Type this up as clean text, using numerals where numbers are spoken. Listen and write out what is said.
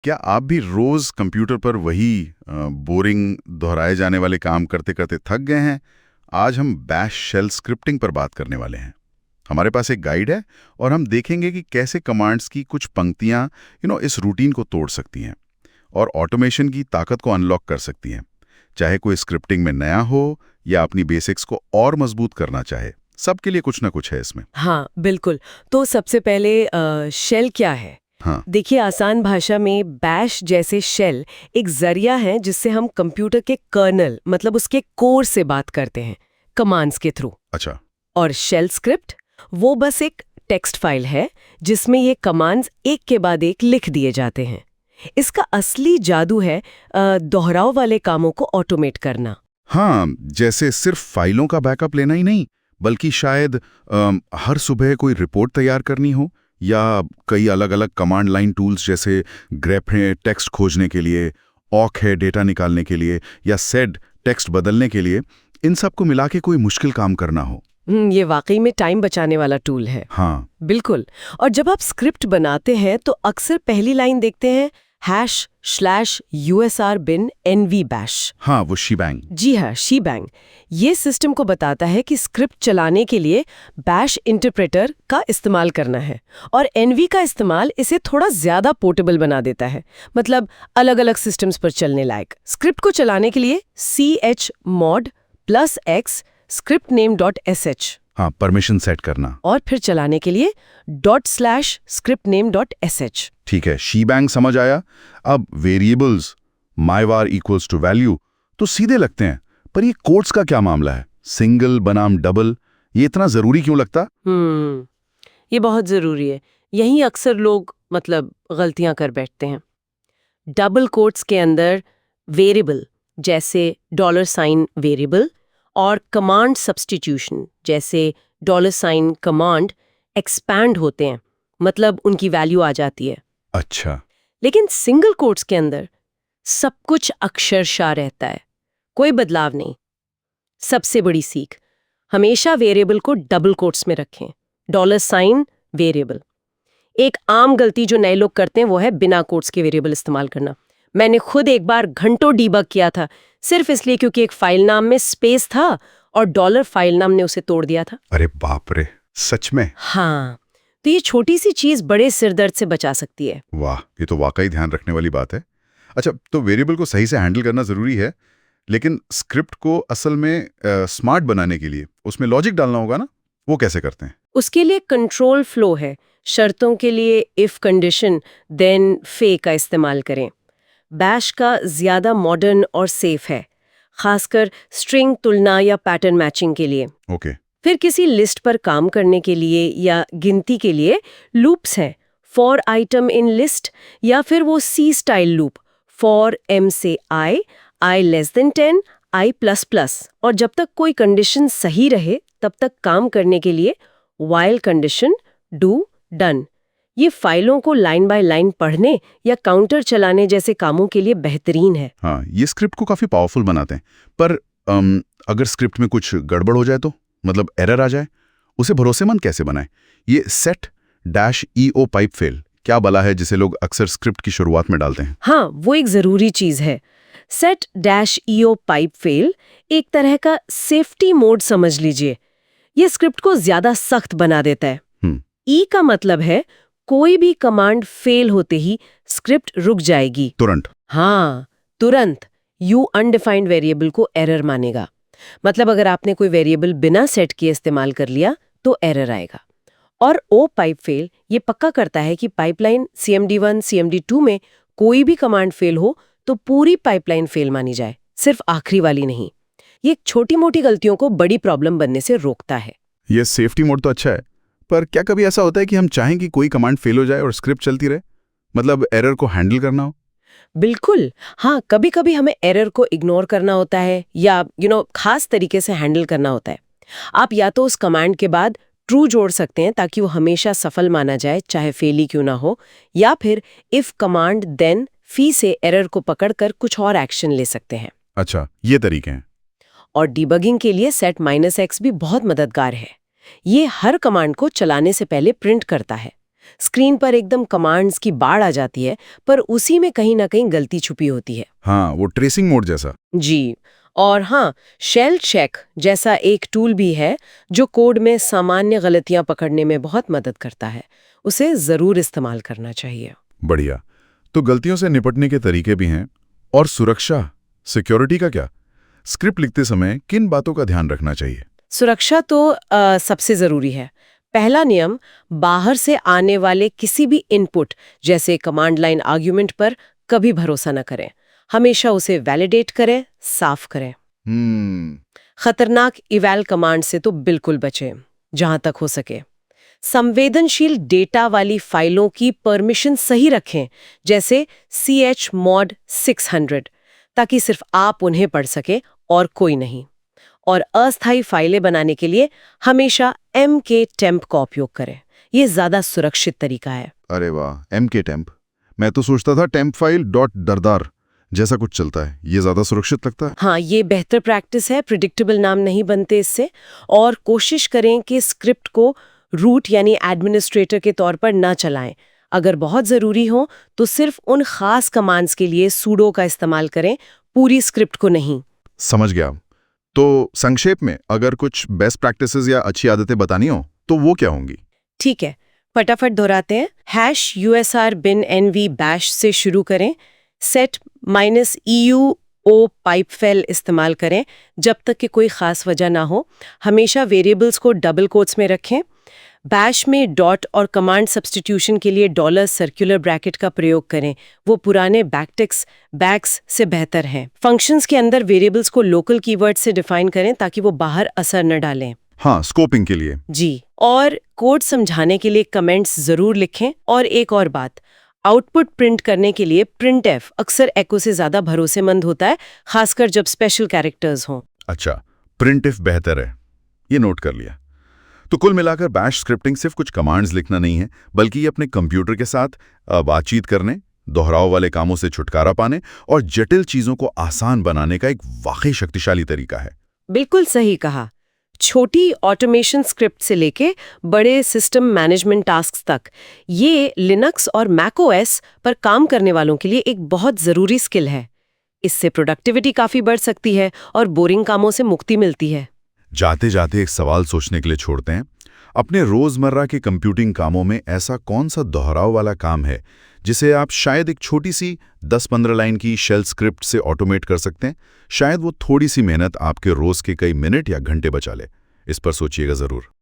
क्या आप भी रोज कंप्यूटर पर वही बोरिंग दोहराए जाने वाले काम करते करते थक गए हैं? आज हम बैश शेल स्क्रिप्टिंग पर बात करने वाले हैं। हमारे पास एक गाइड है और हम देखेंगे कि कैसे कमांड्स की कुछ पंक्तियां इस रूटीन को तोड़ सकती हैं और ऑटोमेशन की ताकत को अनलॉक कर सकती हैं। चाहे कोई स्क्रिप्टिंग में नया हो या अपनी बेसिक्स को और मजबूत करना चाहे, सबके लिए कुछ ना कुछ है इसमें। हाँ बिल्कुल। तो सबसे पहले शेल क्या है? हाँ। देखिए, आसान भाषा में बैश जैसे शेल एक जरिया है जिससे हम कंप्यूटर के कर्नल मतलब उसके कोर से बात करते हैं कमांड्स के थ्रू। अच्छा। और शेल स्क्रिप्ट वो बस एक टेक्स्ट फाइल है जिसमें ये कमांड्स एक के बाद एक लिख दिए जाते हैं। इसका असली जादू है दोहराव वाले कामों को ऑटोमेट करना। हाँ, जैसे सिर्फ फाइलों का बैकअप लेना ही नहीं, बल्कि शायद हर सुबह कोई रिपोर्ट तैयार करनी हो या कई अलग अलग कमांड लाइन टूल्स जैसे ग्रेप है टेक्स्ट खोजने के लिए, ऑक है डेटा निकालने के लिए या सेड टेक्स्ट बदलने के लिए, इन सब को मिला के कोई मुश्किल काम करना हो। ये वाकई में टाइम बचाने वाला टूल है। हाँ बिल्कुल। और जब आप स्क्रिप्ट बनाते हैं तो अक्सर पहली लाइन देखते हैं #/usr bin nv bash। हाँ, वो शीबैंग। जी हाँ, शीबैंग। ये सिस्टम को बताता है कि स्क्रिप्ट चलाने के लिए बैश इंटरप्रेटर का इस्तेमाल करना है और एनवी का इस्तेमाल इसे थोड़ा ज्यादा पोर्टेबल बना देता है, मतलब अलग अलग सिस्टम्स पर चलने लायक। स्क्रिप्ट को चलाने के लिए chmod +x scriptname.sh। हाँ, परमिशन सेट करना। और फिर चलाने के लिए ./scriptname.sh। ठीक है, शीबैंग समझ आया। अब variables myvar equals to value तो सीधे लगते हैं, पर ये कोट्स का क्या मामला है? सिंगल बनाम डबल, ये इतना जरूरी क्यों लगता? ये बहुत जरूरी है। यही अक्सर लोग गलतियां कर बैठते हैं। डबल कोट्स के अंदर वेरिएबल जैसे $, वेरिएबल और कमांड सब्स्टिट्यूशन जैसे $, एक्सपैंड होते हैं, मतलब उनकी वैल्यू आ जाती है। अच्छा। लेकिन सिंगल कोट्स के अंदर सब कुछ अक्षरशः रहता है, कोई बदलाव नहीं। सबसे बड़ी सीख, हमेशा वेरिएबल को डबल कोट्स में रखें, $, वेरिएबल। एक आम गलती जो नए लोग करते हैं वो है बिना कोट्स के वेरिएबल इस्तेमाल करना। मैंने खुद एक बार घंटों डीबग किया था, सिर्फ इसलिए क्योंकि एक फाइल नाम में स्पेस था और $, फाइल नाम ने उसे तोड़ दिया था। अरे बाप रे, सच में? हाँ, तो ये छोटी सी चीज बड़े सिरदर्द से बचा सकती है। वाह, ये तो वाकई ध्यान रखने वाली बात है। अच्छा, तो वेरिएबल को सही से हैंडल करना जरूरी है, लेकिन स्क्रिप्ट को असल में स्मार्ट बनाने के लिए उसमें लॉजिक डालना होगा ना? वो कैसे करते हैं? उसके लिए कंट्रोल फ्लो है। शर्तों के लिए इफ कंडीशन देन फे का इस्तेमाल करें। बैश का ज्यादा मॉडर्न और सेफ है, खासकर स्ट्रिंग तुलना या पैटर्न मैचिंग के लिए। ओके। फिर किसी लिस्ट पर काम करने के लिए या गिनती के लिए लूप्स हैं, फॉर आइटम इन लिस्ट या फिर वो सी स्टाइल लूप, फॉर m से i <10, i++। और जब तक कोई कंडीशन सही रहे तब तक काम करने के लिए while कंडीशन, do, done। ये फाइलों को लाइन बाय लाइन पढ़ने या काउंटर चलाने जैसे कामों के लिए बेहतरीन है। हाँ, ये स्क्रिप्ट को काफी पावरफुल बनाते हैं, पर अगर स्क्रिप्ट में कुछ गड़बड़ हो जाए तो, मतलब एरर आ जाए, उसे भरोसेमंद कैसे बनाएं? ये set-eo पाइप फेल क्या बला है जिसे लोग अक्सर स्क्रिप्ट की शुरुआत में डालते हैं? हाँ, वो एक जरूरी चीज है। set-eo पाइप फेल एक तरह का सेफ्टी मोड समझ लीजिए। ये स्क्रिप्ट को ज्यादा सख्त बना देता है। ई का मतलब है कोई भी कमांड फेल होते ही स्क्रिप्ट रुक जाएगी तुरंत। हाँ, तुरंत। यू अनडिफाइंड वेरिएबल को एरर मानेगा, मतलब अगर आपने कोई वेरिएबल बिना सेट किए इस्तेमाल कर लिया तो एरर आएगा। और ओ पाइप फेल ये पक्का करता है कि पाइपलाइन CMD1 CMD2 में कोई भी कमांड फेल हो तो पूरी पाइपलाइन फेल मानी जाए, सिर्फ आखिरी वाली नहीं। ये छोटी मोटी गलतियों को बड़ी प्रॉब्लम बनने से रोकता है। ये सेफ्टी मोड तो अच्छा है, पर क्या कभी ऐसा होता है कि हम चाहें कि कोई कमांड फेल हो जाए और स्क्रिप्ट चलती रहे, मतलब एरर को हैंडल करना हो? बिल्कुल हाँ, कभी कभी हमें एरर को इग्नोर करना होता है या खास तरीके से हैंडल करना होता है। आप या तो उस कमांड के बाद ट्रू जोड़ सकते हैं ताकि वो हमेशा सफल माना जाए चाहे फेल ही क्यों ना हो, या फिर इफ कमांड देन फी से एरर को पकड़कर कुछ और एक्शन ले सकते हैं। अच्छा, ये तरीके हैं। और डिबगिंग के लिए set-x भी बहुत मददगार है। ये हर कमांड को चलाने से पहले प्रिंट करता है। स्क्रीन पर एकदम कमांड्स की बाढ़ आ जाती है, पर उसी में कहीं ना कहीं गलती छुपी होती है। हाँ, वो ट्रेसिंग मोड जैसा। जी। और हाँ, शेल चेक जैसा एक टूल भी है जो कोड में सामान्य गलतियां पकड़ने में बहुत मदद करता है। उसे जरूर इस्तेमाल करना चाहिए। बढ़िया। तो गलतियों से निपटने के तरीके भी हैं। और सुरक्षा, सिक्योरिटी का क्या? स्क्रिप्ट लिखते समय किन बातों का ध्यान रखना चाहिए? सुरक्षा तो सबसे जरूरी है। पहला नियम, बाहर से आने वाले किसी भी इनपुट जैसे कमांड लाइन आर्ग्यूमेंट पर कभी भरोसा न करें। हमेशा उसे वैलिडेट करें, साफ करें। खतरनाक इवैल कमांड से तो बिल्कुल बचें, जहां तक हो सके। संवेदनशील डेटा वाली फाइलों की परमिशन सही रखें, जैसे chmod 600, ताकि सिर्फ आप उन्हें पढ़ सके और कोई नहीं। और अस्थायी फाइलें बनाने के लिए हमेशा mktemp का उपयोग करें। ये ज्यादा सुरक्षित तरीका है। अरे वाह, mktemp। मैं तो सोचता था टेम्प फाइल .dardar जैसा कुछ चलता है। ये ज्यादा सुरक्षित लगता है। हाँ, ये बेहतर प्रैक्टिस है। प्रिडिक्टेबल नाम नहीं बनते इससे। और कोशिश करें कि स्क्रिप्ट को रूट यानी एडमिनिस्ट्रेटर के तौर पर ना चलाएं। अगर बहुत ज़रूरी हो तो सिर्फ उन खास कमांड्स के लिए सूडो का इस्तेमाल करें, पूरी स्क्रिप्ट को नहीं। समझ गया। तो संक्षेप में अगर कुछ बेस्ट प्रैक्टिसेस या अच्छी आदतें बतानी हो तो वो क्या होंगी? ठीक है, फटाफट दोहराते हैं। #usr bin nv bash से शुरू करें। set -eu पाइपफेल इस्तेमाल करें जब तक कि कोई खास वजह ना हो। हमेशा वेरिएबल्स को डबल कोट्स में रखें। बैश में डॉट और कमांड सब्स्टिट्यूशन के लिए डॉलर सर्कुलर ब्रैकेट का प्रयोग करें। वो पुराने बैकटिक्स बैक्स से बेहतर हैं। फंक्शंस के अंदर वेरिएबल्स को लोकल कीवर्ड से डिफाइन करें ताकि वो बाहर असर न डालें। हाँ, स्कोपिंग के लिए। जी। और कोड समझाने के लिए कमेंट्स जरूर लिखें। और एक और बात, आउटपुट प्रिंट करने के लिए प्रिंटफ अक्सर एको से ज्यादा भरोसेमंद होता है, खासकर जब स्पेशल कैरेक्टर्स हों। अच्छा, प्रिंटफ बेहतर है, ये नोट कर लिया। तो कुल मिलाकर बैश स्क्रिप्टिंग सिर्फ कुछ कमांड्स लिखना नहीं है, बल्कि ये अपने कंप्यूटर के साथ बातचीत करने, दोहराव वाले कामों से छुटकारा पाने और जटिल चीजों को आसान बनाने का एक वाकई शक्तिशाली तरीका है। बिल्कुल सही कहा। छोटी ऑटोमेशन स्क्रिप्ट से लेके बड़े सिस्टम मैनेजमेंट टास्क तक, ये लिनक्स और मैकओएस पर काम करने वालों के लिए एक बहुत ज़रूरी स्किल है। इससे प्रोडक्टिविटी काफ़ी बढ़ सकती है और बोरिंग कामों से मुक्ति मिलती है। जाते जाते एक सवाल सोचने के लिए छोड़ते हैं। अपने रोजमर्रा के कंप्यूटिंग कामों में ऐसा कौन सा दोहराव वाला काम है जिसे आप शायद एक छोटी सी 10-15 लाइन की शेल स्क्रिप्ट से ऑटोमेट कर सकते हैं? शायद वो थोड़ी सी मेहनत आपके रोज के कई मिनट या घंटे बचा ले। इस पर सोचिएगा जरूर।